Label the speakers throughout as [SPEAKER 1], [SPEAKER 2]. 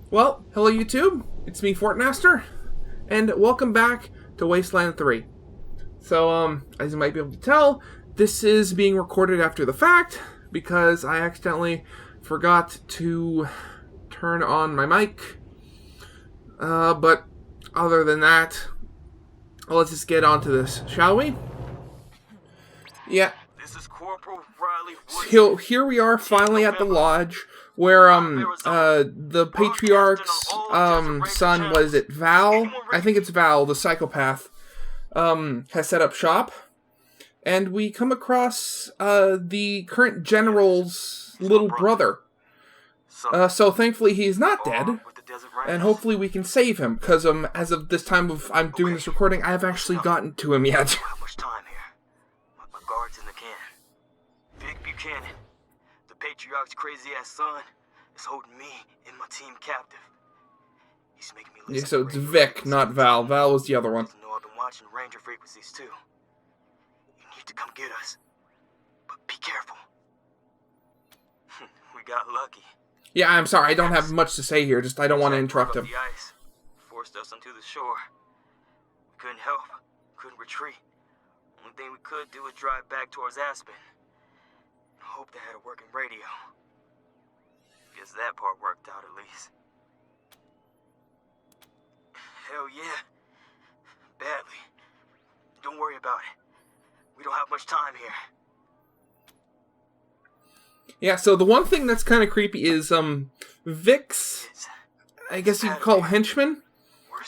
[SPEAKER 1] Well, hello YouTube, it's me Fortmaster, and welcome back to Wasteland 3. So, as you might be able to tell, this is being recorded after the fact, because I accidentally forgot to turn on my mic. But other than that, let's just get on to this, shall we? Yeah.
[SPEAKER 2] This is Corporal Riley Woods.
[SPEAKER 1] So here we are finally at the lodge where the Patriarch's son, was it Val? I think it's Val, the psychopath, has set up shop. And we come across the current general's little brother. So thankfully he's not dead. And hopefully we can save him, because as of this time of I'm doing this recording, I haven't actually gotten to him yet.
[SPEAKER 2] I don't have much time here. My guard's in the can. Vic Buchanan, the Patriarch's crazy-ass son, is holding me and my team captive. He's making me listen.
[SPEAKER 1] Yeah, so it's Vic, not Val. Val was the other one.
[SPEAKER 2] I know I've been watching Ranger frequencies too. You need to come get us, but be careful. We got lucky.
[SPEAKER 1] Yeah, I'm sorry, I don't have much to say here, just I don't want to interrupt him.
[SPEAKER 2] The ice forced us onto the shore. We couldn't help, couldn't retreat. Only thing we could do was drive back towards Aspen. Hope they had a working radio. Guess that part worked out at least. Hell yeah. Badly. Don't worry about it. We don't have much time here.
[SPEAKER 1] Yeah, so the one thing that's kind of creepy is, Vic's, I guess you could call henchmen,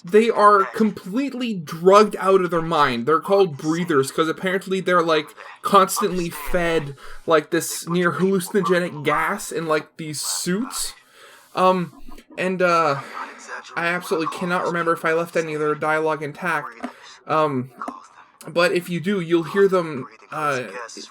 [SPEAKER 1] they are completely drugged out of their mind. They're called breathers, because apparently they're, like, constantly fed, like, this near hallucinogenic gas in, like, these suits. I absolutely cannot remember if I left any of their dialogue intact. But if you do, you'll hear them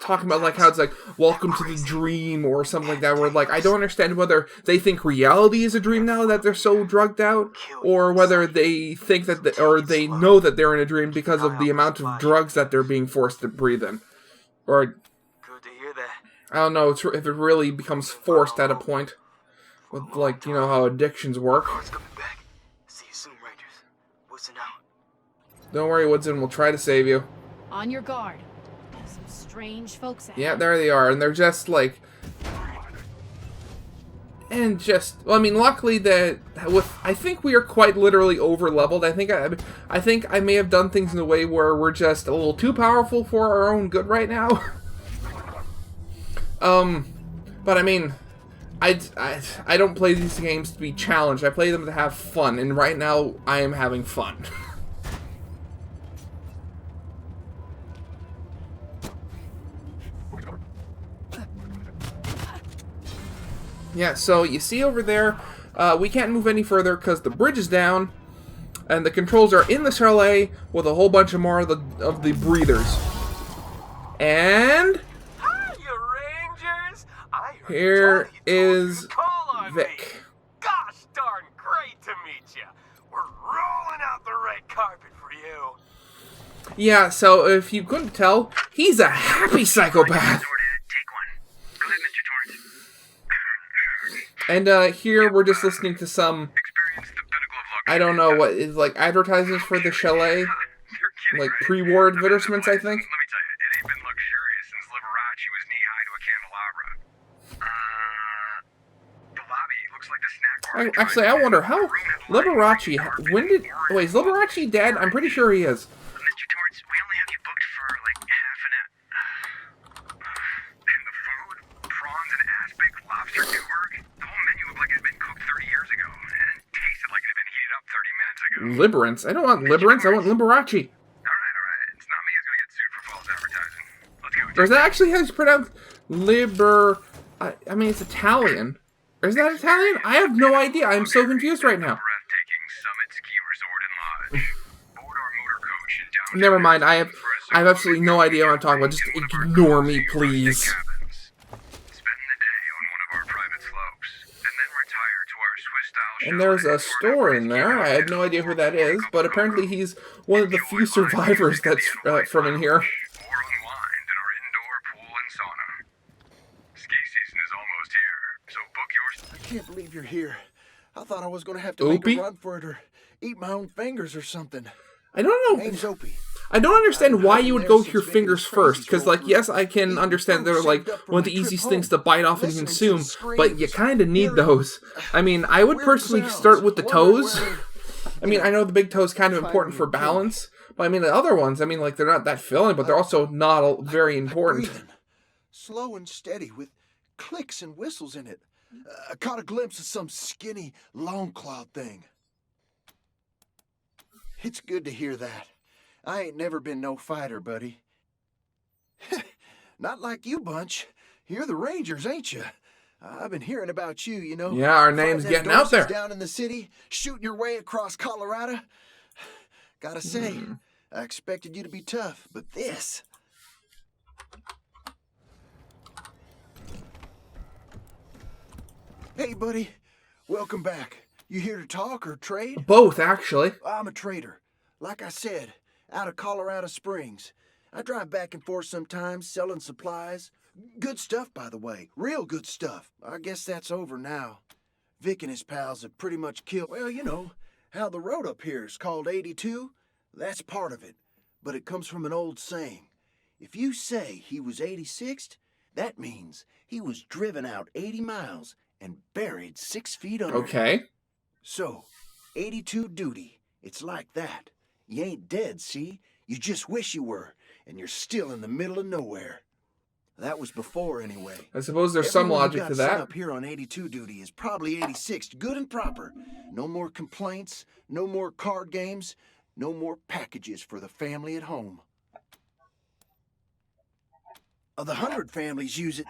[SPEAKER 1] talking about, like, how it's like, welcome to the dream, or something like that, where, like, I don't understand whether they think reality is a dream now that they're so drugged out, or whether they think that, or they know that they're in a dream because of the amount of drugs that they're being forced to breathe in. Or,
[SPEAKER 2] Good to hear that.
[SPEAKER 1] I don't know, if it really becomes forced at a point, with, like, you know how addictions work.
[SPEAKER 2] Guard's coming back. See you soon, Rangers. Woodson out.
[SPEAKER 1] Don't worry, Woodson, we'll try to save you.
[SPEAKER 3] On your guard. Some strange folks ahead.
[SPEAKER 1] Yeah, there they are, and they're just like, and just, well, I mean, luckily I think we are quite literally over leveled. I think I may have done things in a way where we're just a little too powerful for our own good right now. But I mean, I don't play these games to be challenged. I play them to have fun, and right now I am having fun. Yeah, so you see over there, we can't move any further because the bridge is down, and the controls are in the chalet with a whole bunch of more of the breathers. And
[SPEAKER 2] Hi, you Rangers! I heard
[SPEAKER 1] here
[SPEAKER 2] Johnny told you
[SPEAKER 1] is
[SPEAKER 2] to call on me.
[SPEAKER 1] Vic.
[SPEAKER 2] Gosh darn great to meet you. We're rolling out the red carpet for you.
[SPEAKER 1] Yeah, so if you couldn't tell, he's a happy psychopath. And here we're just listening to some, I don't know what is, like, advertisements for the chalet, like pre-war advertisements, I think.
[SPEAKER 4] Let me tell you, it ain't been luxurious since Liberace was knee-high to a candelabra. The lobby looks like the snack bar.
[SPEAKER 1] Actually, I wonder how Liberace, wait, is Liberace dead? I'm pretty sure he is.
[SPEAKER 4] Mr. Torrance, we only have you booked for like half an hour. And the food, prawns and aspic, lobster Newburg, the whole menu looked like it had been cooked 30 years ago, and it tasted like it had been heated up 30 minutes ago.
[SPEAKER 1] Liberance? I don't want Liberance, I want Liberace.
[SPEAKER 4] Alright. It's not me who's gonna get sued for false advertising. Let's go.
[SPEAKER 1] Or is that actually how it's pronounced? I mean, it's Italian. Or is that Italian? I have no idea. I'm so confused right now.
[SPEAKER 4] Breathtaking Summit Ski Resort and Lodge. Board our motor coach in downtown.
[SPEAKER 1] Never mind, I have absolutely no idea what I'm talking about. Just ignore me, please.
[SPEAKER 4] Spend the day on one of our private slopes, and then retire to our Swiss-style
[SPEAKER 1] And there's a store in there. I had no idea who that is, but apparently he's one of the few survivors that's from in here.
[SPEAKER 4] or unwind in our indoor pool and sauna. Ski season is almost here, so book your...
[SPEAKER 5] I can't believe you're here. I thought I was going to have to make
[SPEAKER 1] Opie?
[SPEAKER 5] a run for it or eat my own fingers or something.
[SPEAKER 1] I don't know.
[SPEAKER 5] Name's Opie.
[SPEAKER 1] I don't understand why you would go with your fingers first, because, like,
[SPEAKER 5] Crazy
[SPEAKER 1] yes, I can
[SPEAKER 5] Eating
[SPEAKER 1] understand they're,
[SPEAKER 5] food
[SPEAKER 1] like,
[SPEAKER 5] saved up for
[SPEAKER 1] one of
[SPEAKER 5] my
[SPEAKER 1] the
[SPEAKER 5] trip
[SPEAKER 1] easiest things
[SPEAKER 5] home.
[SPEAKER 1] to bite off and
[SPEAKER 5] Listening to
[SPEAKER 1] consume,
[SPEAKER 5] the
[SPEAKER 1] but you
[SPEAKER 5] screams,
[SPEAKER 1] kind of need
[SPEAKER 5] hearing
[SPEAKER 1] those. I mean, I would
[SPEAKER 5] weird
[SPEAKER 1] personally
[SPEAKER 5] sounds,
[SPEAKER 1] start with the
[SPEAKER 5] wondering
[SPEAKER 1] toes.
[SPEAKER 5] where
[SPEAKER 1] I mean, I know the big toe is kind of
[SPEAKER 5] Trying
[SPEAKER 1] important
[SPEAKER 5] to
[SPEAKER 1] for
[SPEAKER 5] kill me.
[SPEAKER 1] balance, but I mean, the other ones, I mean, like, they're not that filling, but they're also not very important.
[SPEAKER 5] breathing, slow and steady with clicks and whistles in it. I caught a glimpse of some skinny, long-clawed thing. It's good to hear that. I ain't never been no fighter, buddy. Not like you, Bunch. You're the Rangers, ain't you? I've been hearing about you, you know.
[SPEAKER 1] Yeah, our name's
[SPEAKER 5] Fighting them
[SPEAKER 1] getting out there.
[SPEAKER 5] Dorseys down in the city, shooting your way across Colorado. Gotta say, I expected you to be tough, but this... Hey, buddy. Welcome back. You here to talk or trade?
[SPEAKER 1] Both, actually.
[SPEAKER 5] I'm a trader. Like I said, out of Colorado Springs. I drive back and forth sometimes, selling supplies. Good stuff, by the way. Real good stuff. I guess that's over now. Vic and his pals have pretty much killed... Well, you know, how the road up here is called 82? That's part of it. But it comes from an old saying. If you say he was 86th, that means he was driven out 80 miles and buried 6 feet under.
[SPEAKER 1] Okay.
[SPEAKER 5] So, 82 duty. It's like that. You ain't dead, see? You just wish you were, and you're still in the middle of nowhere. That was before, anyway.
[SPEAKER 1] I suppose there's some
[SPEAKER 5] Everyone who
[SPEAKER 1] logic
[SPEAKER 5] got
[SPEAKER 1] to
[SPEAKER 5] sent
[SPEAKER 1] that.
[SPEAKER 5] up here on 82 duty is probably 86th, good and proper. No more complaints, no more card games, no more packages for the family at home. The 100 families used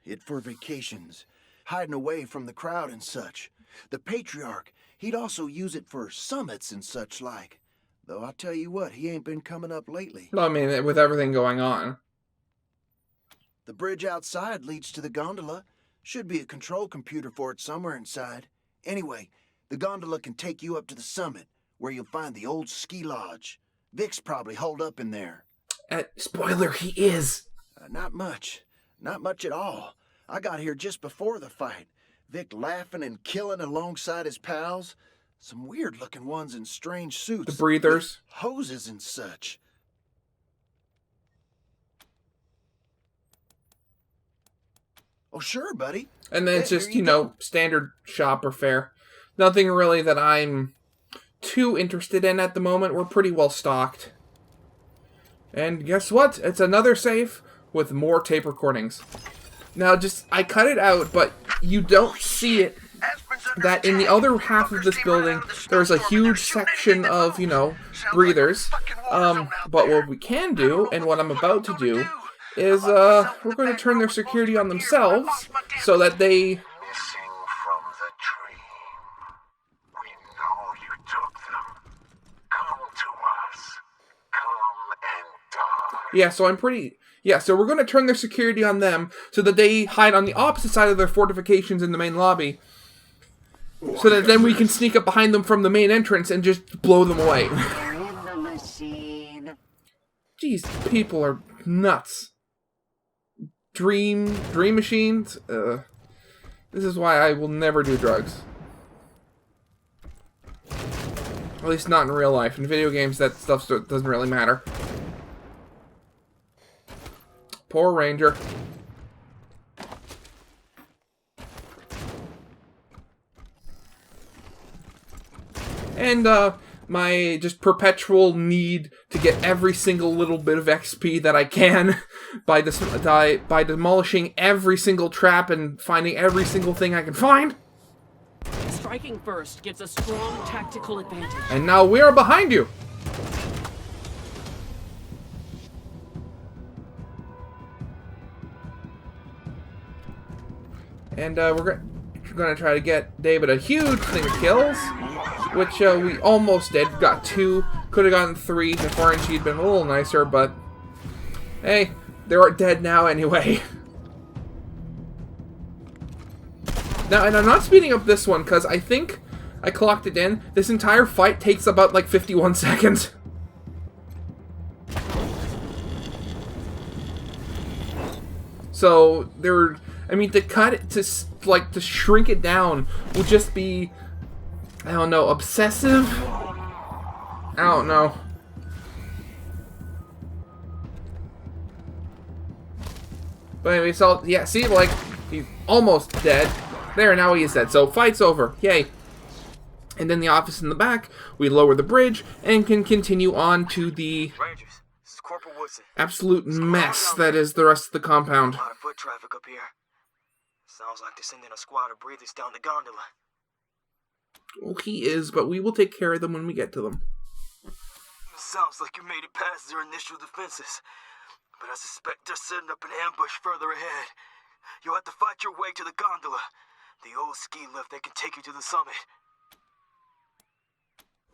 [SPEAKER 5] it for vacations, hiding away from the crowd and such. The Patriarch, he'd also use it for summits and such like. Though I'll tell you what, he ain't been coming up lately.
[SPEAKER 1] I mean, with everything going on.
[SPEAKER 5] The bridge outside leads to the gondola. Should be a control computer for it somewhere inside. Anyway, the gondola can take you up to the summit, where you'll find the old ski lodge. Vic's probably holed up in there.
[SPEAKER 1] Spoiler, he is.
[SPEAKER 5] Not much. Not much at all. I got here just before the fight. Vic laughing and killing alongside his pals. Some weird-looking ones in strange suits.
[SPEAKER 1] The breathers.
[SPEAKER 5] With hoses and such. Oh, sure, buddy.
[SPEAKER 1] And then it's
[SPEAKER 5] There
[SPEAKER 1] just,
[SPEAKER 5] you
[SPEAKER 1] you know,
[SPEAKER 5] go.
[SPEAKER 1] standard shopper fare. Nothing really that I'm too interested in at the moment. We're pretty well stocked. And guess what? It's another safe with more tape recordings. Now, I cut it out, but you don't see it. That in the other half of this building, there's a huge section of, you know, breathers. But what we can do, and what I'm about to do, is, we're going to turn their security on themselves, so that they...
[SPEAKER 6] Missing from the tree. We know you took them. Come to us. Come and die.
[SPEAKER 1] Yeah, so I'm pretty... Yeah, so we're going to turn their security on them, so that they hide on the opposite side of their fortifications in the main lobby, so that then we can sneak up behind them from the main entrance and just blow them away.
[SPEAKER 6] In the machine.
[SPEAKER 1] Jeez, people are nuts. Dream machines? This is why I will never do drugs. At least not in real life. In video games, that stuff doesn't really matter. Poor Ranger. And, my just perpetual need to get every single little bit of XP that I can by demolishing every single trap and finding every single thing I can find.
[SPEAKER 7] Striking first gives a strong tactical advantage.
[SPEAKER 1] And now we are behind you. And we're going to try to get David a huge thing of kills, which we almost did. Got 2, could have gotten 3 if RNG had been a little nicer, but hey, they're dead now anyway. Now, and I'm not speeding up this one, because I think I clocked it in. This entire fight takes about, like, 51 seconds. So, I mean, to cut it, to shrink it down would just be, I don't know, obsessive? I don't know. But anyway, so, yeah, see, like, he's almost dead. There, now he is dead. So, fight's over. Yay. And then the office in the back, we lower the bridge, and can continue on to the
[SPEAKER 2] Rangers, this is Corporal Woodson.
[SPEAKER 1] absolute mess that is the rest of the compound.
[SPEAKER 2] A lot of foot traffic up here. Sounds like they're sending a squad of breathers down the gondola.
[SPEAKER 1] Well, he is, but we will take care of them when we get to them.
[SPEAKER 2] Sounds like you made it past their initial defenses. But I suspect they're setting up an ambush further ahead. You'll have to fight your way to the gondola. The old ski lift that can take you to the summit.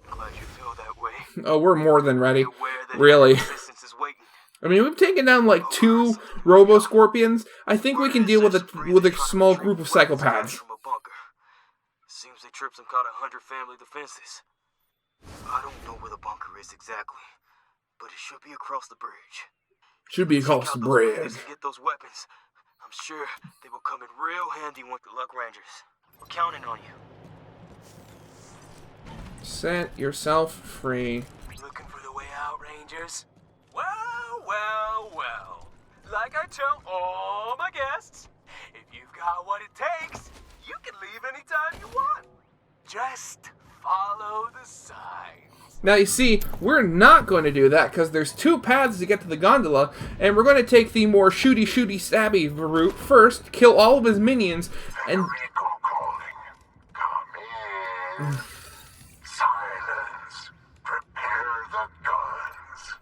[SPEAKER 2] Glad you feel that way.
[SPEAKER 1] Oh, we're more than ready.
[SPEAKER 2] Be aware that
[SPEAKER 1] Really.
[SPEAKER 2] resistance is waiting.
[SPEAKER 1] I mean, we've taken down like 2 Robo-Scorpions. I think we can deal with a small group of psychopaths.
[SPEAKER 2] From a bunker. Seems they tripped some kind of 100 family defenses. I don't know where the bunker is exactly, but it should be across the bridge.
[SPEAKER 1] Should be
[SPEAKER 2] Check
[SPEAKER 1] across
[SPEAKER 2] out
[SPEAKER 1] the
[SPEAKER 2] those
[SPEAKER 1] bridge.
[SPEAKER 2] windows and get those weapons. I'm sure they will come in real handy with the Luck Rangers. We're counting on you.
[SPEAKER 1] Set yourself free.
[SPEAKER 2] Looking for the way out, Rangers? Well, well, well. Like I tell all my guests, if you've got what it takes, you can leave anytime you want. Just follow the signs.
[SPEAKER 1] Now, you see, we're not going to do that because there's 2 paths to get to the gondola, and we're going to take the more shooty, stabby route first, kill all of his minions, and...
[SPEAKER 6] Federico calling. Come in. Silence. Prepare the guns.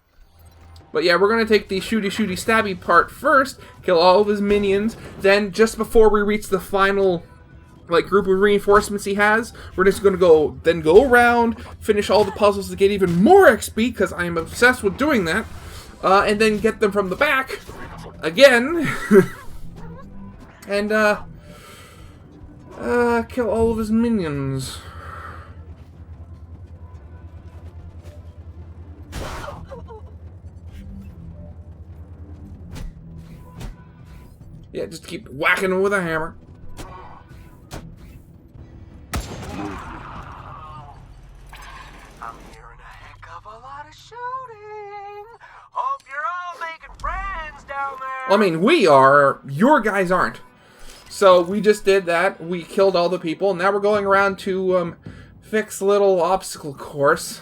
[SPEAKER 1] But yeah, we're going to take the shooty, stabby part first, kill all of his minions, then just before we reach the final, like, group of reinforcements he has, we're just going to go around, finish all the puzzles to get even more XP, because I am obsessed with doing that, and then get them from the back, again, and, kill all of his minions. Yeah, just keep whacking him with a hammer.
[SPEAKER 2] I'm hearing a heck of a lot of shooting. Hope you're all making friends down there.
[SPEAKER 1] I mean, we are. Your guys aren't. So we just did that. We killed all the people. Now we're going around to fix a little obstacle course.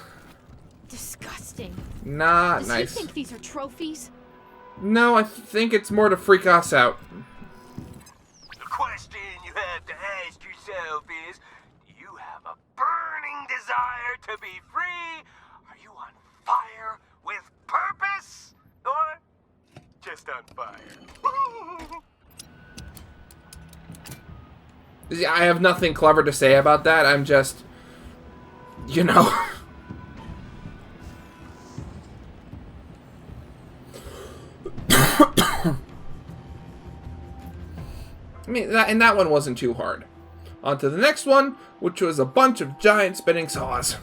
[SPEAKER 3] Disgusting.
[SPEAKER 1] Not
[SPEAKER 3] Does
[SPEAKER 1] nice.
[SPEAKER 3] he think these are trophies?
[SPEAKER 1] No, I think it's more to freak us out.
[SPEAKER 2] The question you have to ask yourself is, do you have a burning desire to be free? Are you on fire with purpose? Or just on fire?
[SPEAKER 1] Yeah, I have nothing clever to say about that. I'm just, you know. I mean, that one wasn't too hard. On to the next one, which was a bunch of giant spinning saws.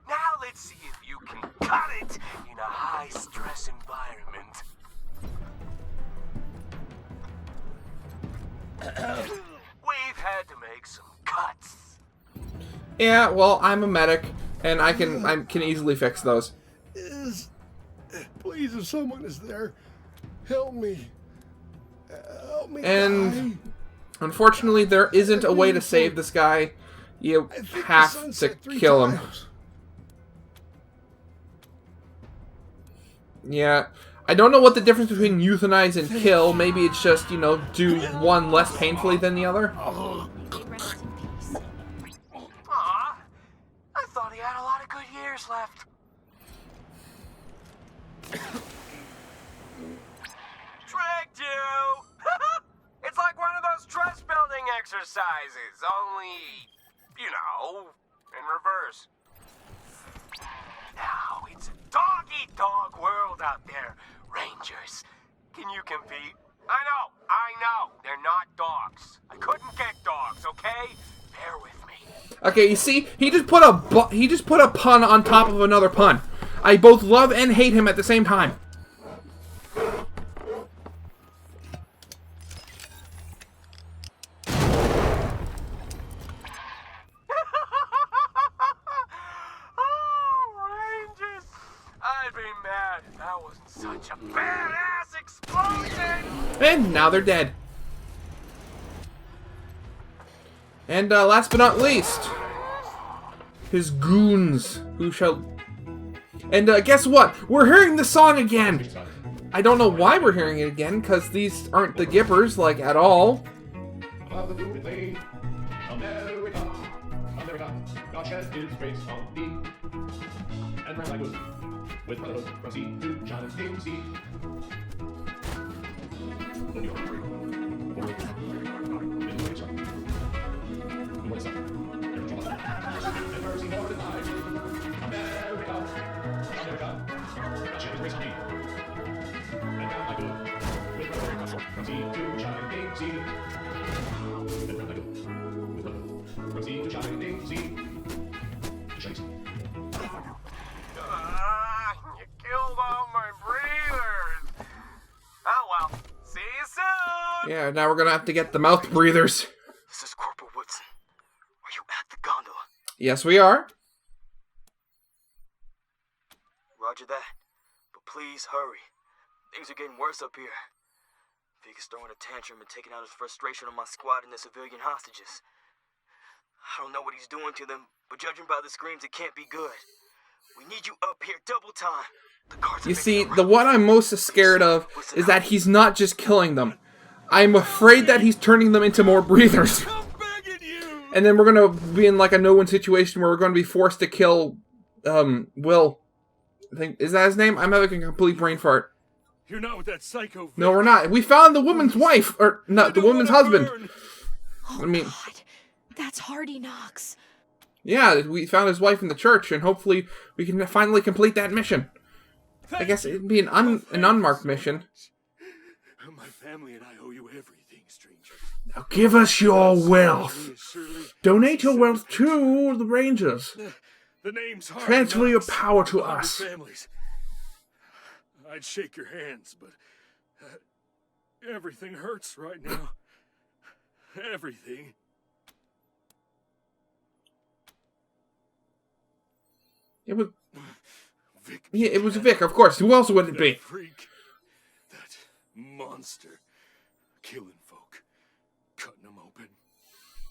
[SPEAKER 2] Now let's see if you can cut it in a high-stress environment. We've had to make some cuts.
[SPEAKER 1] Yeah, well, I'm a medic, and I can easily fix those.
[SPEAKER 5] Please, if someone is there, help me. Help me.
[SPEAKER 1] And unfortunately, there isn't a way to save this guy. You have to kill him. Yeah. I don't know what the difference between euthanize and kill. Maybe it's just, you know, do one less painfully than the other.
[SPEAKER 3] Rest in peace.
[SPEAKER 2] Aw, I thought he had a lot of good years left. Tricked you! It's like one of those trust building exercises, only, you know, in reverse. Now it's a dog-eat-dog world out there, Rangers. Can you compete? I know, they're not dogs. I couldn't get dogs, okay? Bear with me.
[SPEAKER 1] Okay, you see, he just put a pun on top of another pun. I both love and hate him at the same time. And now they're dead. And last but not least, his goons, who shall... And guess what? We're hearing the song again! I don't know why we're hearing it again, because these aren't the Gippers, like, at all.
[SPEAKER 6] You killed all my breathers. Oh well. See you soon.
[SPEAKER 1] Yeah, now we're gonna have to get the mouth breathers.
[SPEAKER 2] This is Corporal Woodson. Are you at the gondola?
[SPEAKER 1] Yes, we are.
[SPEAKER 2] Roger that. But please hurry. Things are getting worse up here. Vic is throwing a tantrum and taking out his frustration on my squad and the civilian hostages. I don't know what he's doing to them, but judging by the screams, it can't be good. We need you up here double time. The guards
[SPEAKER 1] You
[SPEAKER 2] have
[SPEAKER 1] see,
[SPEAKER 2] been
[SPEAKER 1] the what I'm most scared of is that he's not just killing them. I'm afraid that he's turning them into more breathers. And then we're gonna be in like a no-win situation where we're gonna be forced to kill, Will. I think, is that his name? I'm having a complete brain fart.
[SPEAKER 8] You're not with that psycho.
[SPEAKER 1] No, we're not. We found the woman's wife, or not the woman's husband.
[SPEAKER 3] Oh,
[SPEAKER 1] I mean,
[SPEAKER 3] God. That's Hardy Knox.
[SPEAKER 1] yeah, we found his wife in the church, and hopefully we can finally complete that mission. I guess it'd be an unmarked mission.
[SPEAKER 8] My family and I owe you everything, stranger.
[SPEAKER 1] Now give us your wealth. Donate your wealth to the Rangers.
[SPEAKER 8] The name's Hardy
[SPEAKER 1] Transfer your
[SPEAKER 8] Knox.
[SPEAKER 1] power to
[SPEAKER 8] Other
[SPEAKER 1] us.
[SPEAKER 8] families. I'd shake your hands, but everything hurts right now. Everything.
[SPEAKER 1] It was,
[SPEAKER 8] Vic.
[SPEAKER 1] yeah, it was Vic, of course. Who else would it
[SPEAKER 8] That
[SPEAKER 1] be?
[SPEAKER 8] freak. That monster. Killing folk. Cutting them open.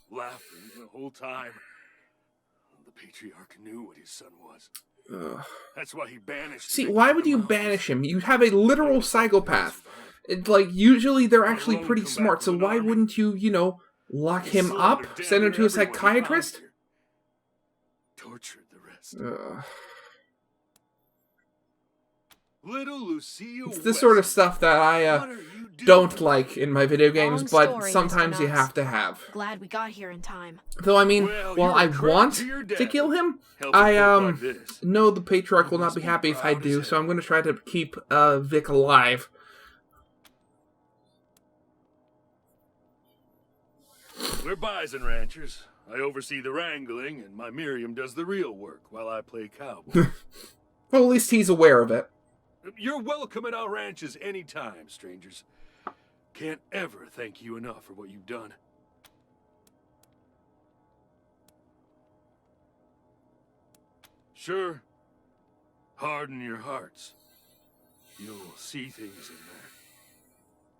[SPEAKER 8] Laughing the whole time. The Patriarch knew what his son was.
[SPEAKER 1] Ugh.
[SPEAKER 8] That's why he banished
[SPEAKER 1] See,
[SPEAKER 8] Vic
[SPEAKER 1] why
[SPEAKER 8] from
[SPEAKER 1] would
[SPEAKER 8] the
[SPEAKER 1] you
[SPEAKER 8] mountains.
[SPEAKER 1] banish him? You have a literal psychopath. It's like, usually they're actually pretty smart, so why wouldn't you, you know, lock him up? Send him to a psychiatrist?
[SPEAKER 8] Tortured the rest.
[SPEAKER 1] Ugh.
[SPEAKER 8] Little Lucia
[SPEAKER 1] It's this sort of stuff that I don't like in my video games,
[SPEAKER 3] Long
[SPEAKER 1] but
[SPEAKER 3] story,
[SPEAKER 1] sometimes
[SPEAKER 3] Mr.
[SPEAKER 1] you
[SPEAKER 3] Knox.
[SPEAKER 1] have to have.
[SPEAKER 3] Glad we got here in time.
[SPEAKER 1] Though, I mean,
[SPEAKER 8] Well,
[SPEAKER 1] while
[SPEAKER 8] you're
[SPEAKER 1] I
[SPEAKER 8] a credit
[SPEAKER 1] want
[SPEAKER 8] to your
[SPEAKER 1] to
[SPEAKER 8] dad.
[SPEAKER 1] kill him,
[SPEAKER 8] Helping
[SPEAKER 1] I,
[SPEAKER 8] folk like this.
[SPEAKER 1] know the Patriarch will not be happy if I do, so I'm going to try to keep, Vic alive.
[SPEAKER 8] We're bison ranchers. I oversee the wrangling, and my Miriam does the real work while I play cowboy.
[SPEAKER 1] Well, at least he's aware of it.
[SPEAKER 8] You're welcome at our ranches anytime, strangers. Can't ever thank you enough for what you've done. Sure, harden your hearts. You'll see things in there.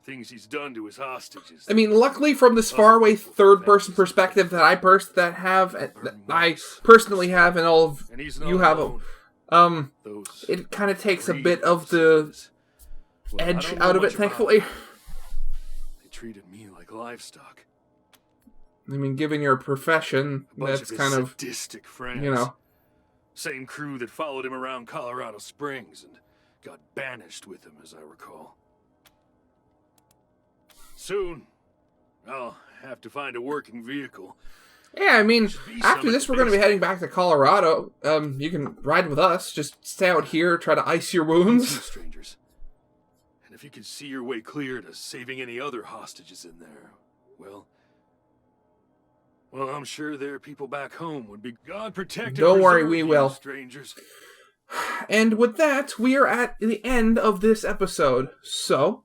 [SPEAKER 8] Things he's done to his hostages.
[SPEAKER 1] I mean, luckily from this faraway third-person perspective that I personally have, and all of
[SPEAKER 8] And he's not
[SPEAKER 1] you have,
[SPEAKER 8] alone. Those
[SPEAKER 1] it kind of takes a
[SPEAKER 8] three
[SPEAKER 1] bit of the
[SPEAKER 8] Well, I
[SPEAKER 1] edge
[SPEAKER 8] don't know
[SPEAKER 1] out of it,
[SPEAKER 8] much about
[SPEAKER 1] thankfully.
[SPEAKER 8] them. They treated me like livestock.
[SPEAKER 1] I mean, given your profession,
[SPEAKER 8] A bunch
[SPEAKER 1] that's
[SPEAKER 8] of his
[SPEAKER 1] kind of,
[SPEAKER 8] sadistic friends.
[SPEAKER 1] you know.
[SPEAKER 8] Same crew that followed him around Colorado Springs and got banished with him, as I recall. Soon, I'll have to find a working vehicle.
[SPEAKER 1] Yeah, I mean,
[SPEAKER 8] be
[SPEAKER 1] after
[SPEAKER 8] some
[SPEAKER 1] this,
[SPEAKER 8] at
[SPEAKER 1] we're going to be
[SPEAKER 8] least.
[SPEAKER 1] heading back to Colorado. You can ride with us. Just stay out here, try to ice your
[SPEAKER 8] You
[SPEAKER 1] wounds.
[SPEAKER 8] strangers. And if you could see your way clear to saving any other hostages in there, well, I'm sure their people back home would be God protected.
[SPEAKER 1] Don't worry, we will.
[SPEAKER 8] Strangers.
[SPEAKER 1] And with that, we are at the end of this episode. So,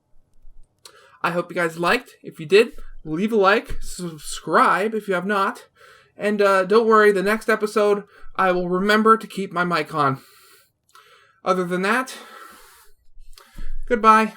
[SPEAKER 1] I hope you guys liked. If you did, leave a like, subscribe if you have not. And don't worry, the next episode, I will remember to keep my mic on. Other than that, goodbye.